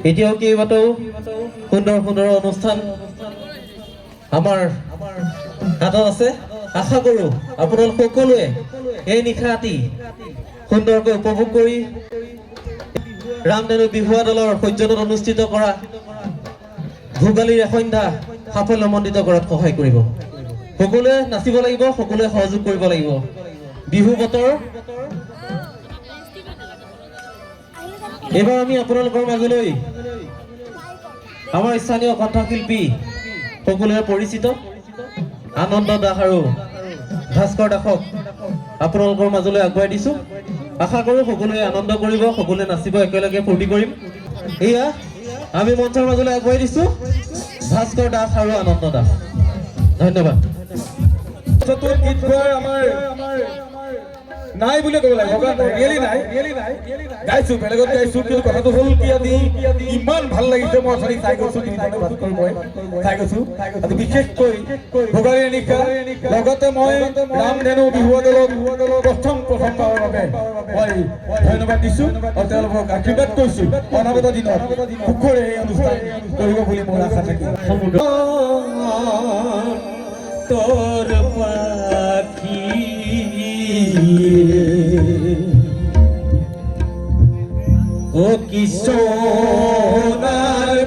এতিয়াও কেইবাটাও সুন্দৰ সুন্দৰ অনুষ্ঠান আমাৰ হাতত আছে। আশা কৰোঁ আপোনালোক সকলোৱে এই নিশা ৰাতি সুন্দৰকৈ উপভোগ কৰি ৰামধেনু বিহুৱা দলৰ সৌজন্যত অনুষ্ঠিত কৰা ভোগালীৰ সন্ধ্যা সাফল্যমণ্ডিত কৰাত সহায় কৰিব। সকলোৱে নাচিব লাগিব, সকলোৱে সহযোগ কৰিব লাগিব। বিহু বতৰ এইবাৰ আমি আপোনালোকৰ মাজলৈ আমাৰ স্থানীয় কণ্ঠশিল্পী সকলোৱে পৰিচিত আনন্দ দাস আৰু ভাস্কৰ দাসক আপোনালোকৰ মাজলৈ আগুৱাই দিছোঁ। আশা কৰোঁ সকলোৱে আনন্দ কৰিব, সকলোৱে নাচিব, একেলগে ফূৰ্তি কৰিম। এয়া আমি মঞ্চৰ মাজলৈ আগুৱাই দিছোঁ ভাস্কৰ দাস আৰু আনন্দ দাস। ধন্যবাদ। নাই বুলি ক'ব লাগে, ৰিয়েলি নাই গাইছো, বেলেগত গাইছো, কিন্তু কথাটো হ'ল কি আজি ইমান ভাল লাগিছে। মই অথনি চাই গৈছো, মই চাই গৈছো বিশেষকৈ ভোগালীৰ নিশা। লগতে মই ৰামধেনু বিহুৱা দলক প্ৰথমবাৰৰ বাবে মই ধন্যবাদ দিছো আৰু তেওঁলোকক আশীৰ্বাদ কৰিছো অনাগত দিনত সুখৰে এই অনুষ্ঠান কৰিব বুলি মোৰ আশা থাকিল। তোৰ পাখি ও কি সোনাৰ